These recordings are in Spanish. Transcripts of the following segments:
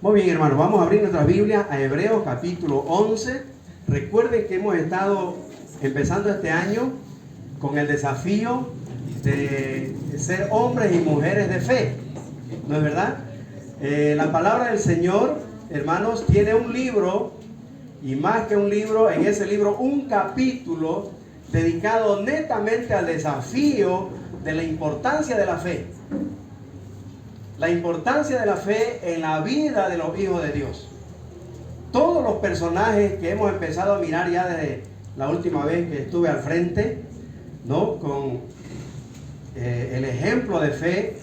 Muy bien, hermanos, vamos a abrir nuestra Biblia a Hebreos capítulo 11. Recuerden que hemos estado empezando este año con el desafío de ser hombres y mujeres de fe, ¿no es verdad? La palabra del Señor, hermanos, tiene un libro, y más que un libro, en ese libro un capítulo dedicado netamente al desafío de la importancia de la fe. La importancia de la fe en la vida de los hijos de Dios. Todos los personajes que hemos empezado a mirar ya desde la última vez que estuve al frente, ¿no? Con el ejemplo de fe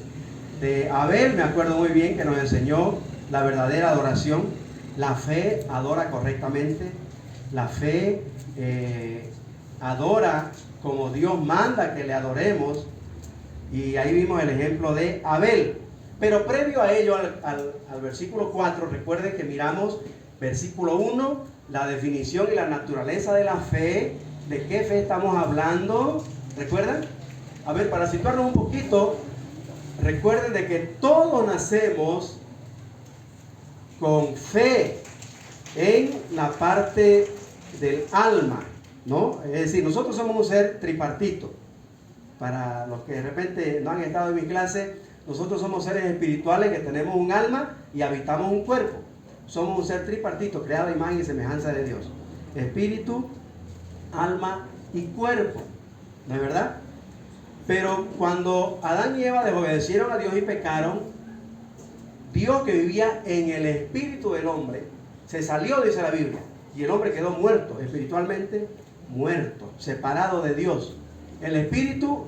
de Abel, me acuerdo muy bien que nos enseñó la verdadera adoración. La fe adora correctamente. La fe adora como Dios manda que le adoremos. Y ahí vimos el ejemplo de Abel. Pero previo a ello, al versículo 4, recuerden que miramos versículo 1, la definición y la naturaleza de la fe. ¿De qué fe estamos hablando? ¿Recuerdan? A ver, para situarnos un poquito, recuerden de que todos nacemos con fe en la parte del alma, ¿no? Es decir, nosotros somos un ser tripartito. Para los que de repente no han estado en mi clase, nosotros somos seres espirituales que tenemos un alma y habitamos un cuerpo. Somos un ser tripartito, creado a imagen y semejanza de Dios. Espíritu, alma y cuerpo. ¿No es verdad? Pero cuando Adán y Eva desobedecieron a Dios y pecaron, Dios, que vivía en el espíritu del hombre, se salió, dice la Biblia, y el hombre quedó muerto, espiritualmente muerto, separado de Dios. El espíritu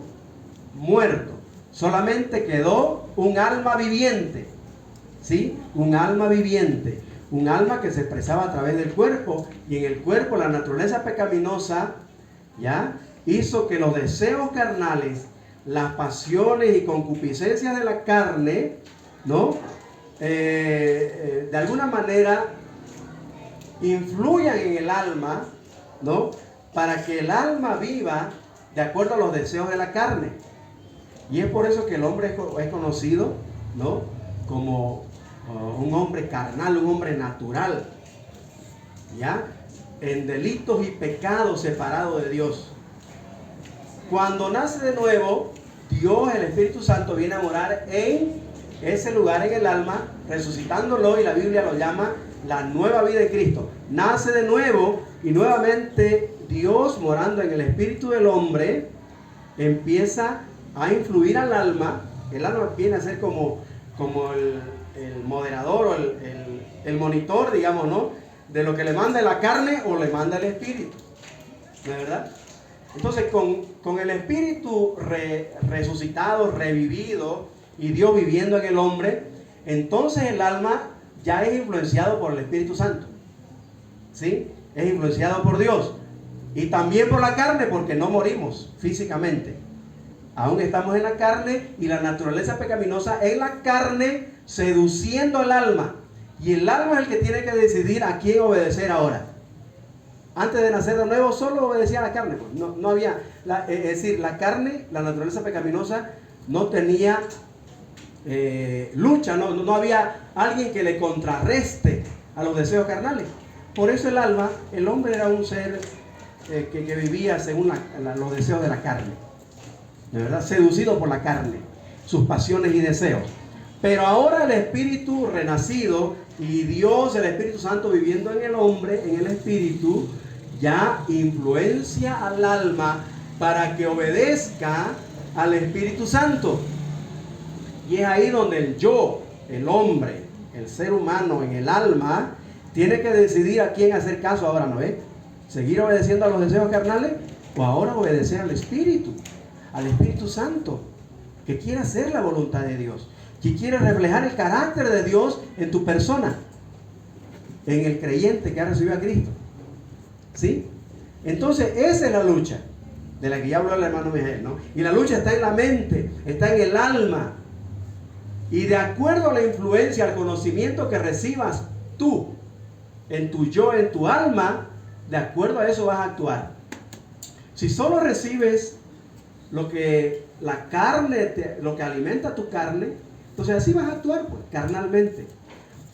muerto. Solamente quedó un alma viviente, ¿sí? Un alma viviente, un alma que se expresaba a través del cuerpo, y en el cuerpo la naturaleza pecaminosa, ¿ya?, hizo que los deseos carnales, las pasiones y concupiscencias de la carne, ¿no?, de alguna manera influyan en el alma, ¿no?, para que el alma viva de acuerdo a los deseos de la carne. Y es por eso que el hombre es conocido, ¿no?, como un hombre carnal, un hombre natural, ¿ya?, en delitos y pecados separado de Dios. Cuando nace de nuevo, Dios, el Espíritu Santo, viene a morar en ese lugar, en el alma, resucitándolo, y la Biblia lo llama la nueva vida en Cristo. Nace de nuevo y nuevamente Dios, morando en el espíritu del hombre, empieza a influir al alma. El alma viene a ser como el moderador o el monitor, digamos, ¿no?, de lo que le manda la carne o le manda el espíritu. ¿No es verdad? Entonces, con el espíritu resucitado, revivido, y Dios viviendo en el hombre, entonces el alma ya es influenciado por el Espíritu Santo, ¿sí? Es influenciado por Dios. Y también por la carne, porque no morimos físicamente. Aún estamos en la carne, y la naturaleza pecaminosa en la carne seduciendo al alma. Y el alma es el que tiene que decidir a quién obedecer ahora. Antes de nacer de nuevo solo obedecía a la carne. No había, es decir, la carne, la naturaleza pecaminosa, no tenía lucha, no había alguien que le contrarreste a los deseos carnales. Por eso el alma, el hombre era un ser que vivía según los deseos de la carne, ¿de verdad?, seducido por la carne, sus pasiones y deseos. Pero ahora el espíritu renacido y Dios, el Espíritu Santo, viviendo en el hombre, en el espíritu, ya influencia al alma para que obedezca al Espíritu Santo. Y es ahí donde el yo, el hombre, el ser humano en el alma, tiene que decidir a quién hacer caso ahora, ¿no es? ¿Seguir obedeciendo a los deseos carnales o ahora obedecer al Espíritu Santo, que quiere hacer la voluntad de Dios, que quiere reflejar el carácter de Dios en tu persona, en el creyente que ha recibido a Cristo? ¿Sí? Entonces esa es la lucha de la que ya habló el hermano Miguel, ¿no? Y la lucha está en la mente, está en el alma. Y de acuerdo a la influencia, al conocimiento que recibas tú, en tu yo, en tu alma, de acuerdo a eso vas a actuar. Si solo recibes lo que la carne, lo que alimenta tu carne, entonces así vas a actuar, pues, carnalmente.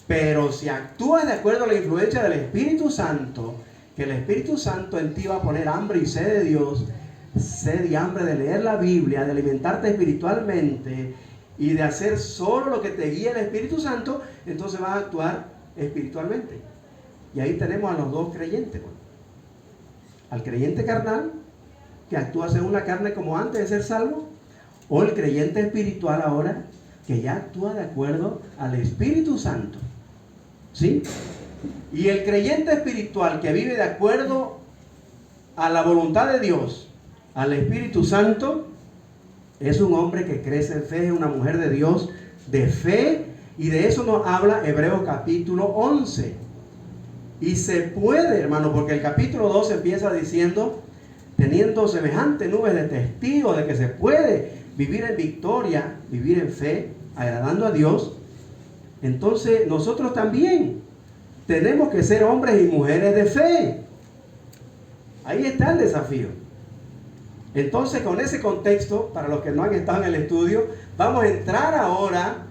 Pero si actúas de acuerdo a la influencia del Espíritu Santo, que el Espíritu Santo en ti va a poner hambre y sed de Dios, sed y hambre de leer la Biblia, de alimentarte espiritualmente y de hacer solo lo que te guía el Espíritu Santo, entonces vas a actuar espiritualmente. Y ahí tenemos a los dos creyentes. Bueno, al creyente carnal, que actúa según la carne como antes de ser salvo, o el creyente espiritual ahora, que ya actúa de acuerdo al Espíritu Santo. ¿Sí? Y el creyente espiritual que vive de acuerdo a la voluntad de Dios, al Espíritu Santo, es un hombre que crece en fe, es una mujer de Dios de fe, y de eso nos habla Hebreos capítulo 11. Y se puede, hermano, porque el capítulo 2 empieza diciendo, teniendo semejante nubes de testigos de que se puede vivir en victoria, vivir en fe, agradando a Dios. Entonces nosotros también tenemos que ser hombres y mujeres de fe. Ahí está el desafío. Entonces, con ese contexto, para los que no han estado en el estudio, vamos a entrar ahora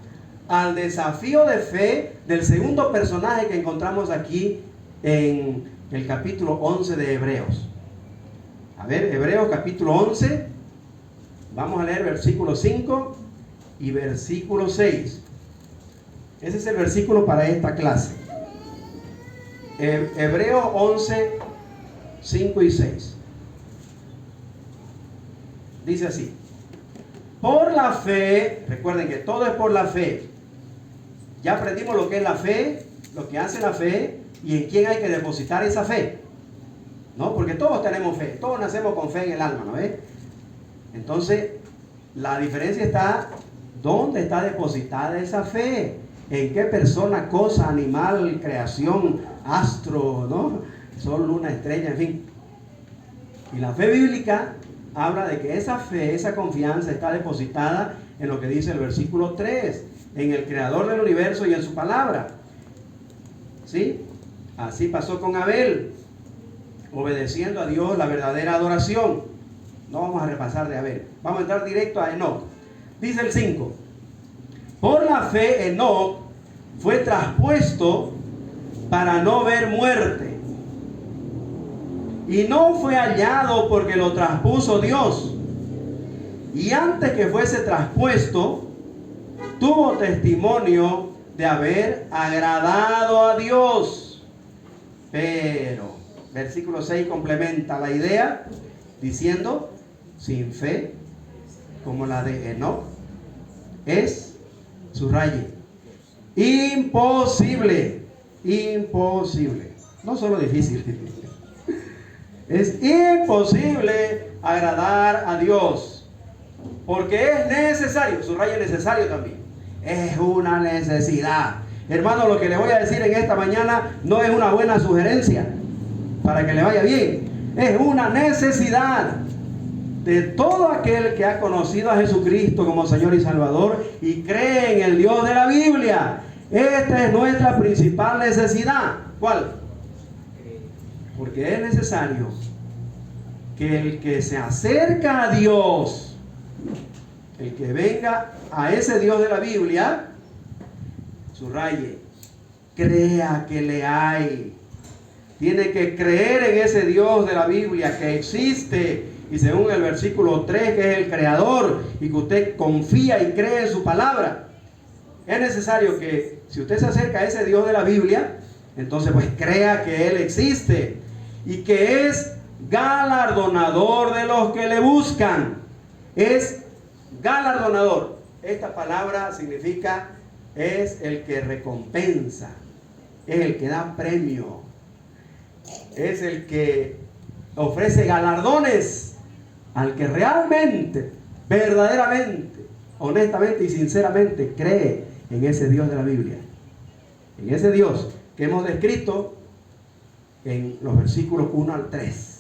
al desafío de fe del segundo personaje que encontramos aquí en el capítulo 11 de Hebreos. A ver, Hebreos capítulo 11, vamos a leer versículo 5 y versículo 6. Ese es el versículo para esta clase. Hebreos 11, 5 y 6. Dice así: por la fe, recuerden que todo es por la fe. Ya aprendimos lo que es la fe, lo que hace la fe y en quién hay que depositar esa fe, ¿no? Porque todos tenemos fe, todos nacemos con fe en el alma, ¿no ves? Entonces, la diferencia está, ¿dónde está depositada esa fe? ¿En qué persona, cosa, animal, creación, astro, ¿no? Sol, luna, estrella, en fin. Y la fe bíblica habla de que esa fe, esa confianza está depositada en lo que dice el versículo 3, en el creador del universo y en su palabra. ¿Sí? Así pasó con Abel, obedeciendo a Dios la verdadera adoración. No vamos a repasar de Abel, vamos a entrar directo a Enoc. Dice el 5: por la fe Enoc fue traspuesto para no ver muerte, y no fue hallado porque lo traspuso Dios. Y antes que fuese traspuesto, tuvo testimonio de haber agradado a Dios. Pero, versículo 6 complementa la idea diciendo, sin fe, como la de Enoc, es, subraye, imposible, imposible, no solo difícil, es imposible agradar a Dios, porque es necesario, subraye necesario también, es una necesidad. Hermano, lo que le voy a decir en esta mañana no es una buena sugerencia para que le vaya bien, es una necesidad de todo aquel que ha conocido a Jesucristo como Señor y Salvador y cree en el Dios de la Biblia. Esta es nuestra principal necesidad. ¿Cuál? Porque es necesario que el que se acerca a Dios, el que venga a ese Dios de la Biblia, subraye, crea que le hay. Tiene que creer en ese Dios de la Biblia que existe, y según el versículo 3, que es el creador, y que usted confía y cree en su palabra. Es necesario que, si usted se acerca a ese Dios de la Biblia, entonces pues crea que Él existe y que es galardonador de los que le buscan. Es galardonador. Esta palabra significa, es el que recompensa, es el que da premio, es el que ofrece galardones al que realmente, verdaderamente, honestamente y sinceramente cree en ese Dios de la Biblia, en ese Dios que hemos descrito en los versículos 1 al 3.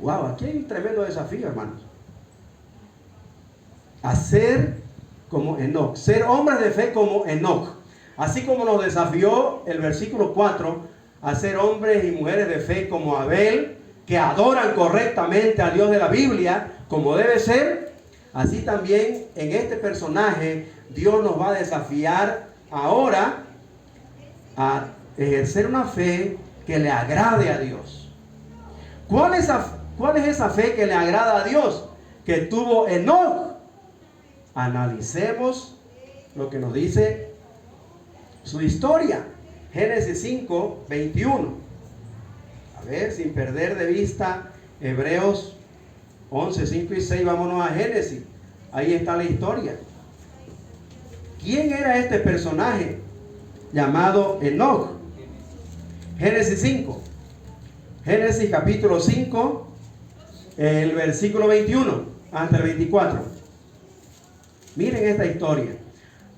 Wow, aquí hay un tremendo desafío, hermanos. Hacer como Enoc, ser hombres de fe como Enoc, así como nos desafió el versículo 4 a ser hombres y mujeres de fe como Abel, que adoran correctamente a Dios de la Biblia como debe ser. Así también en este personaje Dios nos va a desafiar ahora a ejercer una fe que le agrade a Dios. ¿Cuál es esa fe que le agrada a Dios que tuvo Enoc? Analicemos lo que nos dice su historia. Génesis 5, 21. A ver, sin perder de vista Hebreos 11, 5 y 6, vámonos a Génesis. Ahí está la historia. ¿Quién era este personaje llamado Enoc? Génesis 5. Génesis capítulo 5, el versículo 21 hasta el 24. Miren esta historia.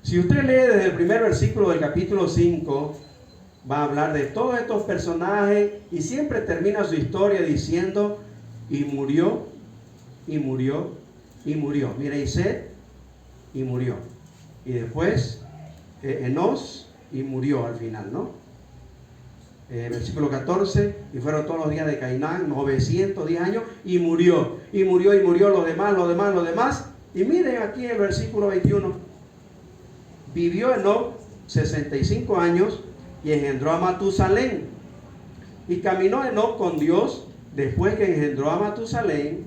Si usted lee desde el primer versículo del capítulo 5, va a hablar de todos estos personajes y siempre termina su historia diciendo: y murió, y murió, y murió. Mire, y Set, y murió. Y después Enos, y murió al final, ¿no? Versículo 14, y fueron todos los días de Cainán 910 años, y murió, y murió, y murió los demás. Y miren aquí el versículo 21. Vivió Enoc 65 años y engendró a Matusalén. Y caminó Enoc con Dios después que engendró a Matusalén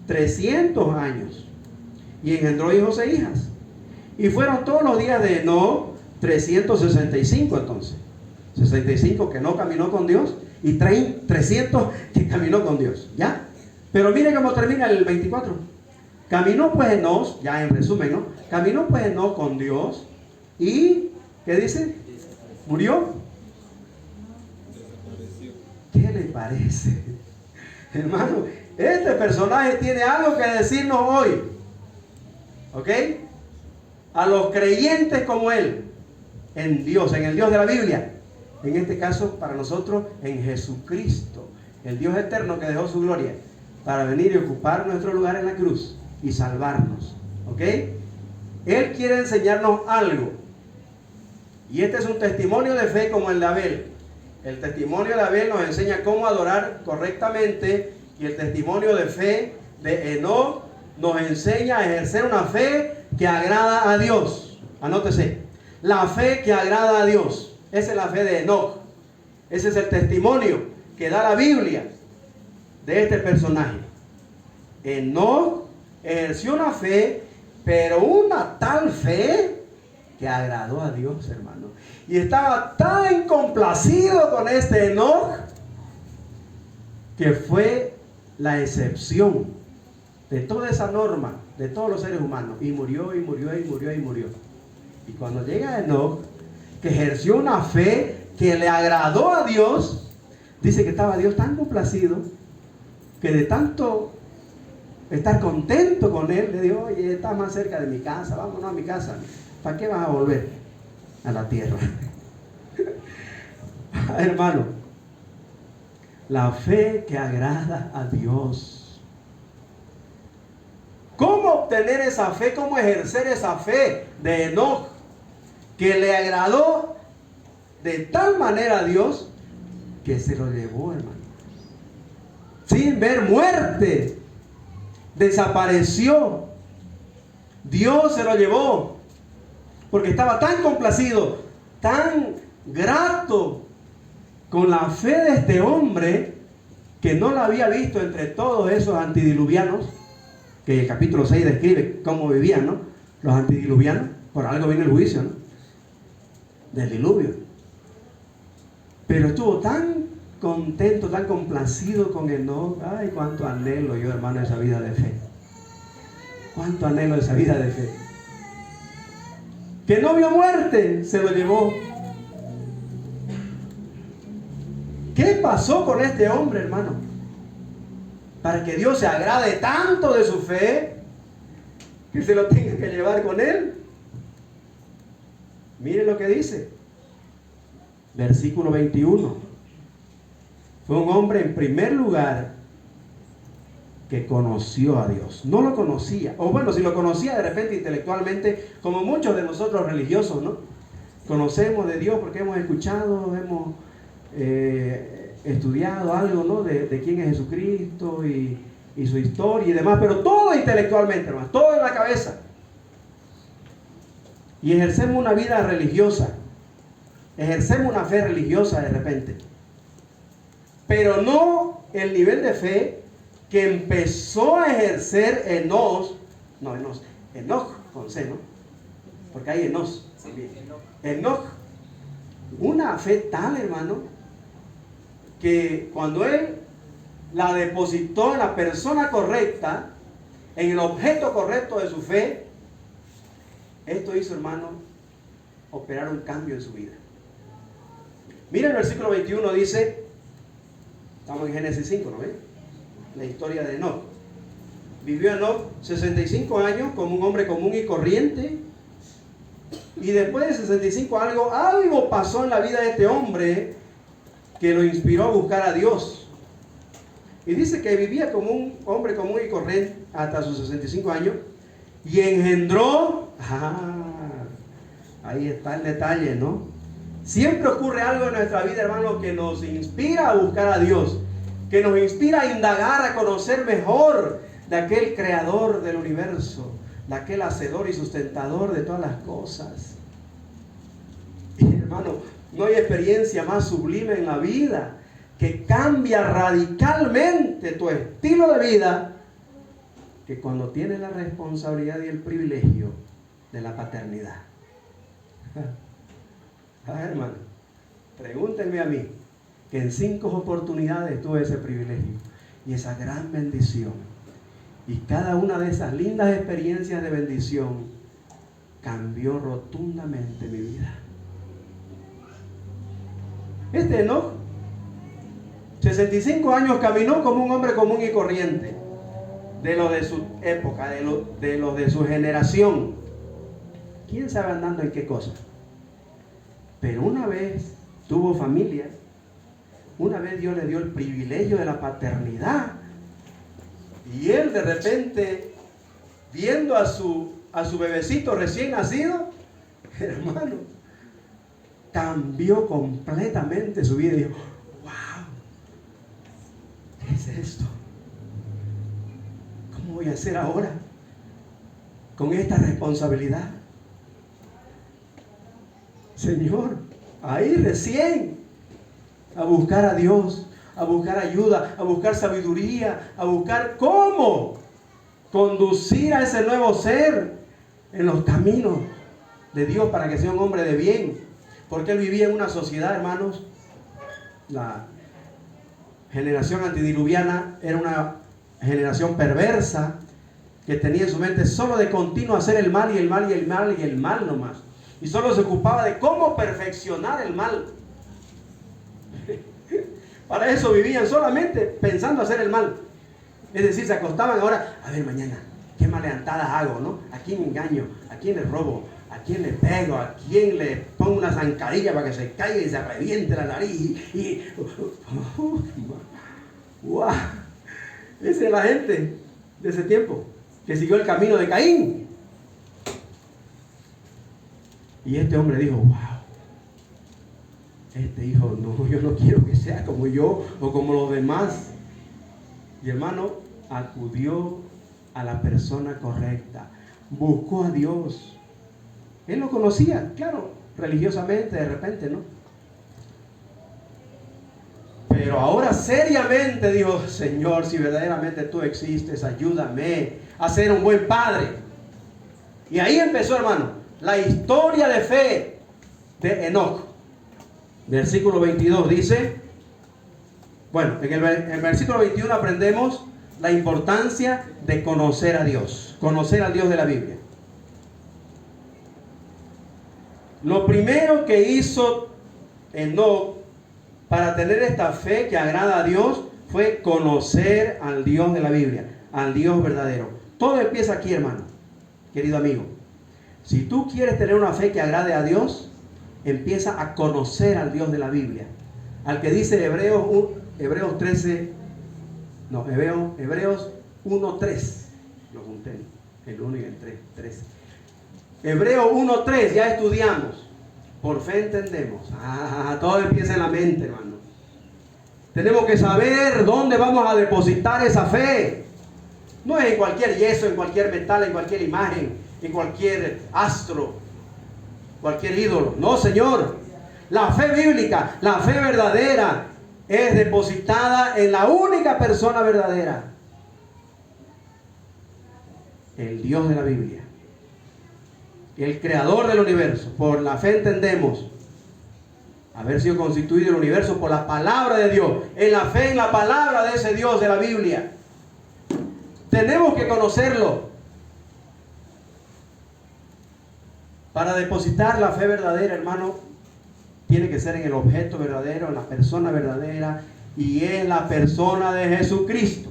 300 años. Y engendró hijos e hijas. Y fueron todos los días de Enoc 365 entonces. 65 que no caminó con Dios y 300 que caminó con Dios. ¿Ya? Pero mire cómo termina el 24. Caminó pues Enoc, ya en resumen, ¿no? Caminó pues Enoc con Dios y, ¿qué dice? ¿Murió? ¿Qué le parece? Hermano, este personaje tiene algo que decirnos hoy. ¿Ok? A los creyentes como él, en Dios, en el Dios de la Biblia. En este caso, para nosotros, en Jesucristo, el Dios eterno que dejó su gloria para venir y ocupar nuestro lugar en la cruz y salvarnos. ¿Ok? Él quiere enseñarnos algo. Y este es un testimonio de fe como el de Abel. El testimonio de Abel nos enseña cómo adorar correctamente, y el testimonio de fe de Enoc nos enseña a ejercer una fe que agrada a Dios. Anótese, la fe que agrada a Dios. Esa es la fe de Enoc. Ese es el testimonio que da la Biblia de este personaje. Enoc ejerció una fe, pero una tal fe que agradó a Dios, hermano. Y estaba tan complacido con este Enoc que fue la excepción de toda esa norma de todos los seres humanos. Y murió, y murió, y murió, y murió. Y cuando llega Enoc, que ejerció una fe que le agradó a Dios, dice que estaba Dios tan complacido que de tanto estar contento con él, le dijo: oye, estás más cerca de mi casa, vámonos a mi casa. ¿Para qué vas a volver a la tierra? Hermano, la fe que agrada a Dios. ¿Cómo obtener esa fe? ¿Cómo ejercer esa fe de Enoc que le agradó de tal manera a Dios que se lo llevó, hermano? Sin ver muerte, desapareció. Dios se lo llevó porque estaba tan complacido, tan grato con la fe de este hombre, que no la había visto entre todos esos antidiluvianos, que el capítulo 6 describe cómo vivían, ¿no? Los antidiluvianos. Por algo vino el juicio, ¿no? Del diluvio. Pero estuvo tan contento, tan complacido con Enoc. Ay, cuánto anhelo yo, hermano, esa vida de fe. Cuánto anhelo esa vida de fe. Que no vio muerte, se lo llevó. ¿Qué pasó con este hombre, hermano? Para que Dios se agrade tanto de su fe que se lo tenga que llevar con él. Mire lo que dice. Versículo 21. Fue un hombre, en primer lugar, que conoció a Dios. No lo conocía. O bueno, si lo conocía de repente intelectualmente, como muchos de nosotros religiosos, ¿no? Conocemos de Dios porque hemos escuchado, hemos estudiado algo, ¿no? De quién es Jesucristo y su historia y demás, pero todo intelectualmente, hermano, todo en la cabeza. y ejercemos una vida religiosa, ejercemos una fe religiosa de repente, pero no el nivel de fe que empezó a ejercer Enoch con C, ¿no? Porque hay Enoch también. Enoch, una fe tal, hermano, que cuando él la depositó en la persona correcta, en el objeto correcto de su fe, esto hizo, hermano, operar un cambio en su vida. Mira el versículo 21, dice, estamos en Génesis 5, ¿no ven? La historia de Enoch. Vivió Enoch 65 años como un hombre común y corriente, y después de 65 algo pasó en la vida de este hombre que lo inspiró a buscar a Dios. Y dice que vivía como un hombre común y corriente hasta sus 65 años y engendró, ahí está el detalle, ¿no? Siempre ocurre algo en nuestra vida, hermano, que nos inspira a buscar a Dios, que nos inspira a indagar, a conocer mejor de aquel creador del universo, de aquel hacedor y sustentador de todas las cosas. Y, hermano, no hay experiencia más sublime en la vida que cambia radicalmente tu estilo de vida que cuando tienes la responsabilidad y el privilegio de la paternidad. Hermano, pregúntenme a mí, que en 5 oportunidades tuve ese privilegio y esa gran bendición, y cada una de esas lindas experiencias de bendición cambió rotundamente mi vida. Este Enoch, 65 años, caminó como un hombre común y corriente, de los de su época, de los de su generación. ¿Quién sabe andando en qué cosa? Pero una vez tuvo familia, una vez Dios le dio el privilegio de la paternidad, y él de repente, viendo a su bebecito recién nacido, hermano, cambió completamente su vida y dijo, wow, ¿qué es esto? ¿Cómo voy a hacer ahora con esta responsabilidad? Señor, ahí recién, a buscar a Dios, a buscar ayuda, a buscar sabiduría, a buscar cómo conducir a ese nuevo ser en los caminos de Dios para que sea un hombre de bien. Porque él vivía en una sociedad, hermanos, la generación antidiluviana era una generación perversa que tenía en su mente solo de continuo hacer el mal y el mal y el mal y el mal nomás. Y solo se ocupaba de cómo perfeccionar el mal. Para eso vivían solamente pensando hacer el mal. Es decir, se acostaban ahora, a ver mañana, ¿qué maleantadas hago, no? ¿A quién engaño? ¿A quién le robo? ¿A quién le pego? ¿A quién le pongo una zancadilla para que se caiga y se reviente la nariz? ¡Wow! Esa es la gente de ese tiempo que siguió el camino de Caín. Y este hombre dijo, wow, este hijo, no, yo no quiero que sea como yo o como los demás. Y hermano, acudió a la persona correcta, buscó a Dios. Él lo conocía, claro, religiosamente de repente, ¿no? Pero ahora seriamente dijo, Señor, si verdaderamente tú existes, ayúdame a ser un buen padre. Y ahí empezó, hermano, la historia de fe de Enoch. Versículo 22 dice, bueno, en el versículo 21 aprendemos la importancia de conocer a Dios, conocer al Dios de la Biblia. Lo primero que hizo Enoch para tener esta fe que agrada a Dios fue conocer al Dios de la Biblia, al Dios verdadero. Todo empieza aquí, hermano, querido amigo. Si tú quieres tener una fe que agrade a Dios, empieza a conocer al Dios de la Biblia. Al que dice Hebreos 1:3. Lo junté, el 1 y el 3. Hebreos 1:3, ya estudiamos. Por fe entendemos. Todo empieza en la mente, hermano. Tenemos que saber dónde vamos a depositar esa fe. No es en cualquier yeso, en cualquier metal, en cualquier imagen, en cualquier astro. cualquier ídolo. No, Señor. La fe bíblica, la fe verdadera, es depositada en la única persona verdadera, el Dios de la Biblia, el creador del universo. Por la fe entendemos haber sido constituido el universo por la palabra de Dios. En la fe, en la palabra de ese Dios de la Biblia. Tenemos que conocerlo para depositar la fe verdadera, hermano. Tiene que ser en el objeto verdadero, en la persona verdadera, y en la persona de Jesucristo.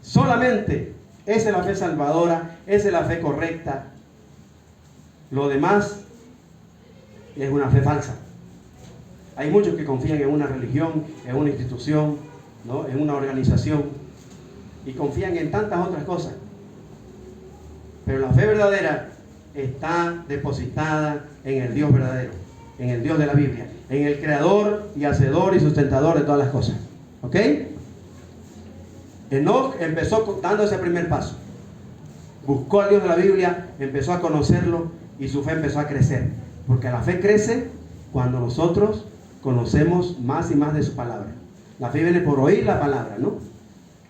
Solamente esa es la fe salvadora, esa es la fe correcta. Lo demás es una fe falsa. Hay muchos que confían en una religión, en una institución, ¿no?, en una organización, y confían en tantas otras cosas. Pero la fe verdadera está depositada en el Dios verdadero, en el Dios de la Biblia, en el creador y hacedor y sustentador de todas las cosas. ¿Ok? Enoc empezó dando ese primer paso. Buscó al Dios de la Biblia, empezó a conocerlo y su fe empezó a crecer. Porque la fe crece cuando nosotros conocemos más y más de su palabra. La fe viene por oír la palabra, ¿no?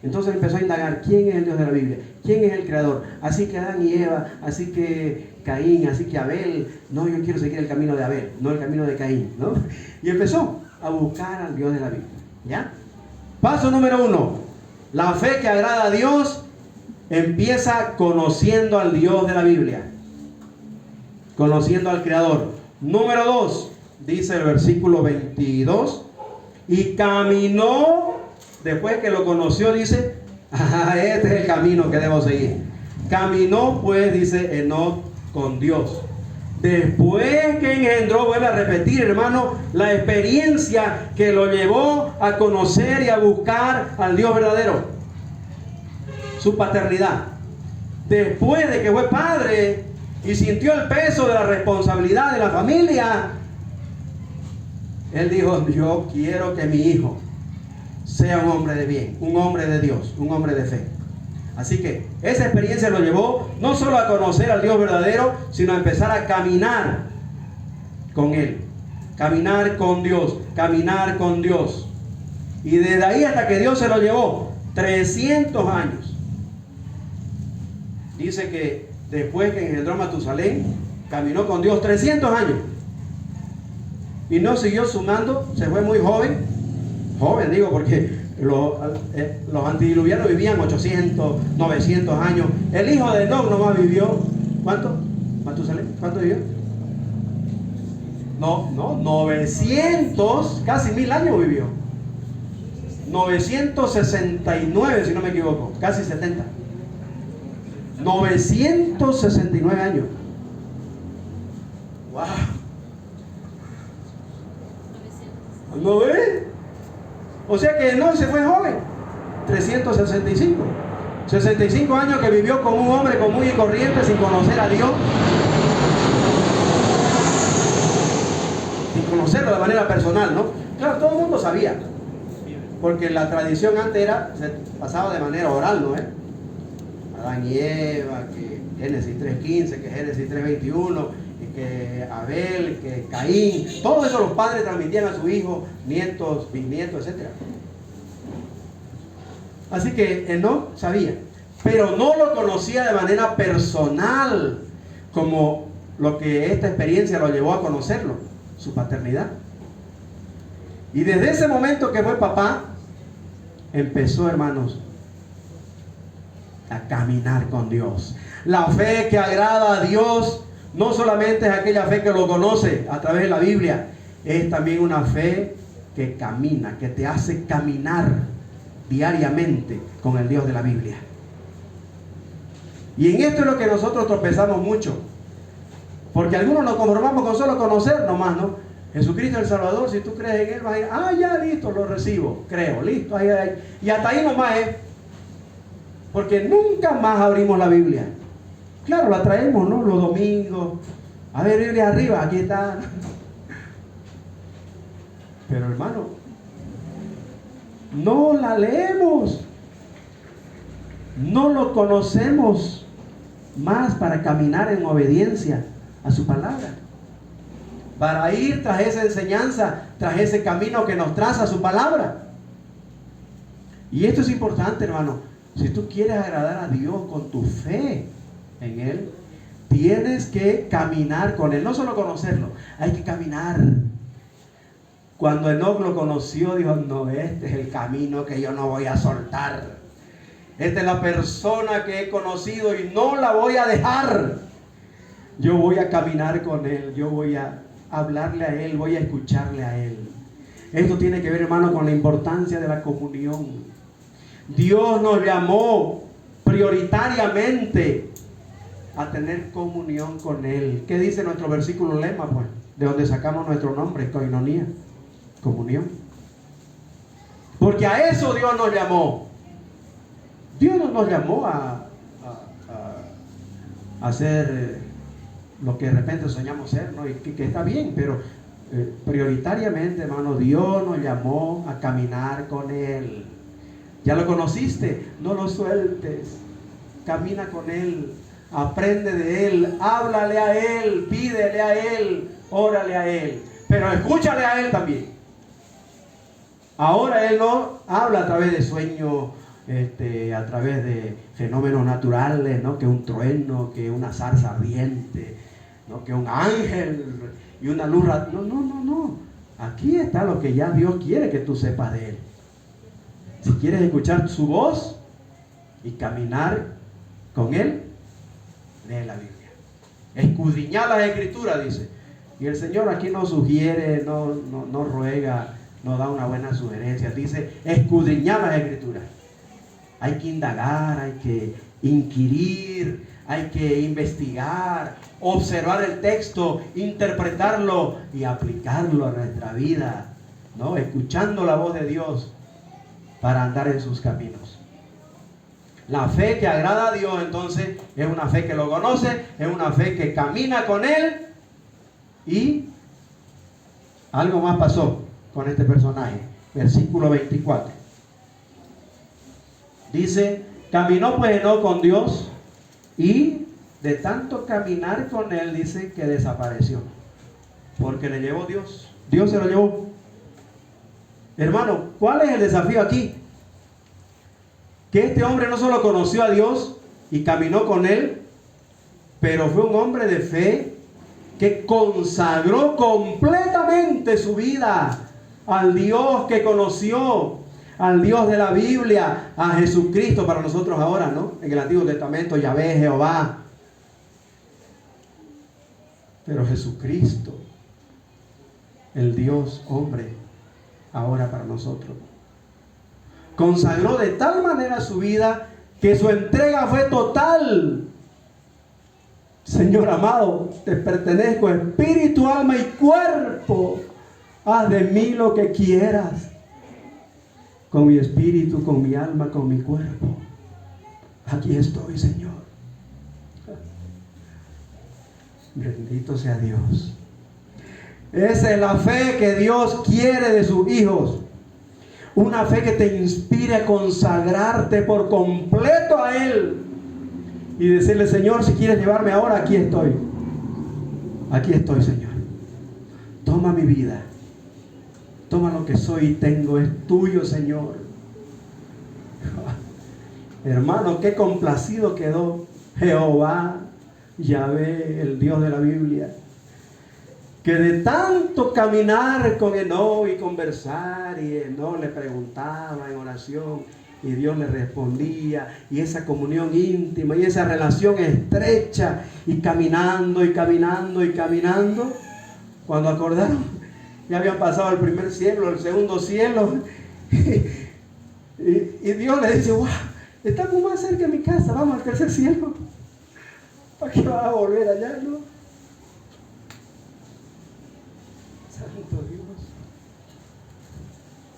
Entonces empezó a indagar quién es el Dios de la Biblia, quién es el creador. Así que Adán y Eva, así que Caín, así que Abel. No, yo quiero seguir el camino de Abel, no el camino de Caín, ¿no? Y empezó a buscar al Dios de la Biblia, ¿ya? Paso número 1. La fe que agrada a Dios empieza conociendo al Dios de la Biblia, conociendo al creador. Número 2, dice el versículo 22, y caminó. Después que lo conoció, dice, este es el camino que debo seguir. Caminó, pues, dice Enoc, con Dios. Después que engendró, vuelve a repetir, hermano, la experiencia que lo llevó a conocer y a buscar al Dios verdadero. Su paternidad. Después de que fue padre y sintió el peso de la responsabilidad de la familia, él dijo, yo quiero que mi hijo sea un hombre de bien, un hombre de Dios, un hombre de fe. Así que esa experiencia lo llevó no solo a conocer al Dios verdadero, sino a empezar a caminar con Él, caminar con Dios, caminar con Dios. Y desde ahí hasta que Dios se lo llevó, 300 años. Dice que después que engendró a Matusalén, caminó con Dios 300 años. Y no siguió sumando, se fue muy joven. Joven, digo, porque los antidiluvianos vivían 800, 900 años. El hijo de Enoc nomás vivió, ¿cuánto? ¿Matusalén? ¿Cuánto vivió? No, 900, casi 1000 años vivió. 969, si no me equivoco, casi 70. 969 años. ¡Wow! ¿No ves? O sea que no se fue joven. 365. 65 años que vivió con un hombre común y corriente sin conocer a Dios. Sin conocerlo de manera personal, ¿no? Claro, todo el mundo sabía. Porque la tradición antes se pasaba de manera oral, ¿no? Adán y Eva, que Génesis 3.15, que Génesis 3.21, que Abel, que Caín, todo eso los padres transmitían a su hijo, nietos, bisnietos, etc. Así que Enoc sabía, pero no lo conocía de manera personal, como lo que esta experiencia lo llevó a conocerlo, su paternidad. Y desde ese momento que fue papá, empezó, hermanos, a caminar con Dios. La fe que agrada a Dios no solamente es aquella fe que lo conoce a través de la Biblia, es también una fe que camina, que te hace caminar diariamente con el Dios de la Biblia. Y en esto es lo que nosotros tropezamos mucho, porque algunos nos conformamos con solo conocer nomás, ¿no? Jesucristo el Salvador, si tú crees en Él, vas a ir, ya listo, lo recibo, creo, listo, ahí. Y hasta ahí nomás es, porque nunca más abrimos la Biblia. Claro, la traemos, ¿no? Los domingos. A ver, Biblia arriba, aquí está. Pero hermano, no la leemos. No lo conocemos más para caminar en obediencia a su palabra. Para ir tras esa enseñanza, tras ese camino que nos traza su palabra. Y esto es importante, hermano. Si tú quieres agradar a Dios con tu fe en Él, tienes que caminar con Él. No solo conocerlo, hay que caminar. Cuando Enoc lo conoció, dijo, no, este es el camino que yo no voy a soltar. Esta es la persona que he conocido y no la voy a dejar. Yo voy a caminar con Él, yo voy a hablarle a Él, voy a escucharle a Él. Esto tiene que ver, hermano, con la importancia de la comunión. Dios nos llamó prioritariamente a tener comunión con Él. ¿Qué dice nuestro versículo lema? Pues, de donde sacamos nuestro nombre, koinonía, comunión. Porque a eso Dios nos llamó. Dios no nos llamó a hacer lo que de repente soñamos ser, ¿no? Y que está bien, pero prioritariamente, hermano, Dios nos llamó a caminar con Él. ¿Ya lo conociste? No lo sueltes. Camina con Él. Aprende de Él. Háblale a Él. Pídele a Él. Órale a Él. Pero escúchale a Él también. Ahora Él no habla a través de sueños, a través de fenómenos naturales, ¿no? Que un trueno, que una zarza ardiente, ¿no? Que un ángel y una luz. No. Aquí está lo que ya Dios quiere que tú sepas de Él. Si quieres escuchar su voz y caminar con Él, lee la Biblia. Escudriñar las Escrituras, dice. Y el Señor aquí no sugiere, no ruega, no da una buena sugerencia. Dice, escudriñar las Escrituras. Hay que indagar, hay que inquirir, hay que investigar, observar el texto, interpretarlo y aplicarlo a nuestra vida, ¿no? Escuchando la voz de Dios para andar en sus caminos. La fe que agrada a Dios, entonces, es una fe que lo conoce, es una fe que camina con Él. Y algo más pasó con este personaje. Versículo 24. Dice, caminó pues Enoc con Dios y de tanto caminar con Él, dice que desapareció. Porque le llevó Dios. Dios se lo llevó. Hermano, ¿cuál es el desafío aquí? Que este hombre no solo conoció a Dios y caminó con Él, pero fue un hombre de fe que consagró completamente su vida al Dios que conoció, al Dios de la Biblia, a Jesucristo para nosotros ahora, ¿no? En el Antiguo Testamento, Yahvé, Jehová. Pero Jesucristo, el Dios hombre, ahora para nosotros. Consagró de tal manera su vida que su entrega fue total. Señor amado, te pertenezco espíritu, alma y cuerpo. Haz de mí lo que quieras. Con mi espíritu, con mi alma, con mi cuerpo. Aquí estoy, Señor. Bendito sea Dios. Esa es la fe que Dios quiere de sus hijos. Una fe que te inspire a consagrarte por completo a Él. Y decirle, Señor, si quieres llevarme ahora, aquí estoy. Aquí estoy, Señor. Toma mi vida. Toma lo que soy y tengo. Es tuyo, Señor. Hermano, qué complacido quedó Jehová, Yahvé, el Dios de la Biblia. Que de tanto caminar con Enoc y conversar, y Enoc le preguntaba en oración, y Dios le respondía, y esa comunión íntima, y esa relación estrecha, y caminando, y caminando, y caminando, cuando acordaron, ya habían pasado el primer cielo, el segundo cielo, y Dios le dice, wow, estamos más cerca de mi casa, vamos al tercer cielo, ¿para qué vas a volver allá, no? Santo Dios,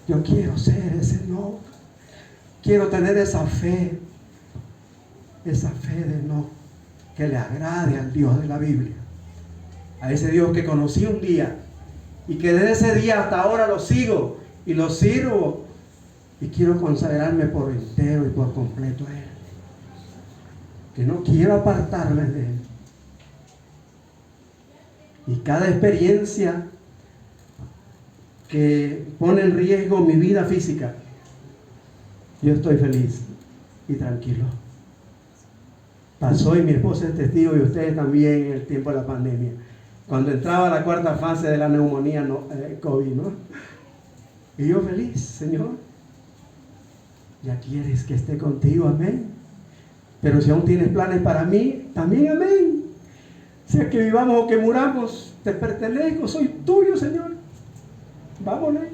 yo quiero ser ese Enoc, quiero tener esa fe de Enoc, que le agrade al Dios de la Biblia, a ese Dios que conocí un día y que desde ese día hasta ahora lo sigo y lo sirvo y quiero consagrarme por entero y por completo a Él, que no quiero apartarme de Él. Y cada experiencia que pone en riesgo mi vida física, yo estoy feliz y tranquilo. Pasó y mi esposa es testigo y ustedes también en el tiempo de la pandemia. Cuando entraba la cuarta fase de la neumonía COVID, ¿no? Y yo feliz, Señor. Ya quieres que esté contigo, amén. Pero si aún tienes planes para mí, también amén. Sea que vivamos o que muramos, te pertenezco, soy tuyo, Señor. Vámonos.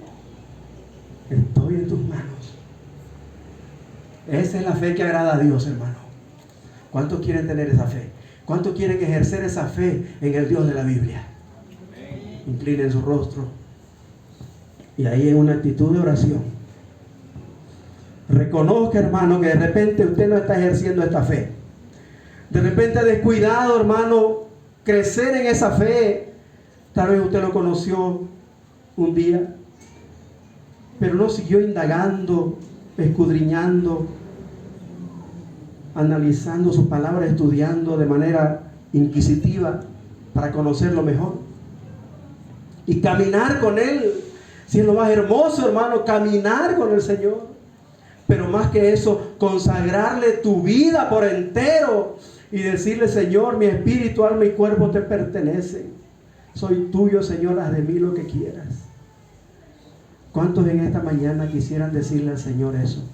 Estoy en tus manos. Esa es la fe que agrada a Dios, hermano. ¿Cuántos quieren tener esa fe? ¿Cuántos quieren ejercer esa fe en el Dios de la Biblia? Inclinen su rostro. Y ahí en una actitud de oración, reconozca, hermano, que de repente usted no está ejerciendo esta fe. De repente ha descuidado, hermano, crecer en esa fe. Tal vez usted lo conoció un día, pero no siguió indagando, escudriñando, analizando sus palabras, estudiando de manera inquisitiva para conocerlo mejor y caminar con Él. Si es lo más hermoso, hermano, caminar con el Señor. Pero más que eso, consagrarle tu vida por entero y decirle: Señor, mi espíritu, alma y cuerpo te pertenecen. Soy tuyo, Señor, haz de mí lo que quieras. ¿Cuántos en esta mañana quisieran decirle al Señor eso?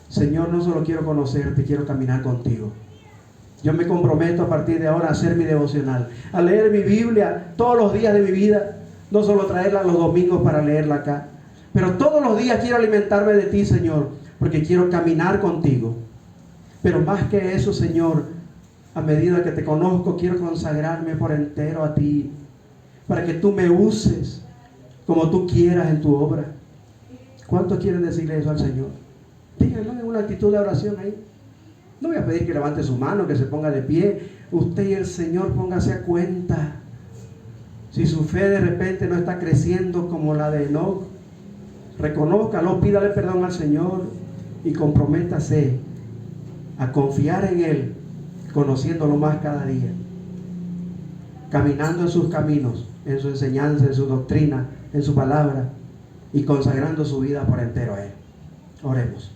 Señor, no solo quiero conocerte, quiero caminar contigo. Yo me comprometo a partir de ahora a hacer mi devocional, a leer mi Biblia todos los días de mi vida, no solo traerla los domingos para leerla acá, pero todos los días quiero alimentarme de ti, Señor, porque quiero caminar contigo. Pero más que eso, Señor, a medida que te conozco, quiero consagrarme por entero a ti, para que tú me uses como tú quieras en tu obra. ¿Cuántos quieren decirle eso al Señor? Díganlo en una actitud de oración ahí. No voy a pedir que levante su mano, que se ponga de pie. Usted y el Señor, póngase a cuenta. Si su fe de repente no está creciendo como la de Enoc, reconózcalo, pídale perdón al Señor y comprométase a confiar en Él, conociéndolo más cada día, caminando en sus caminos, en su enseñanza, en su doctrina, en su palabra, y consagrando su vida por entero a Él. Oremos.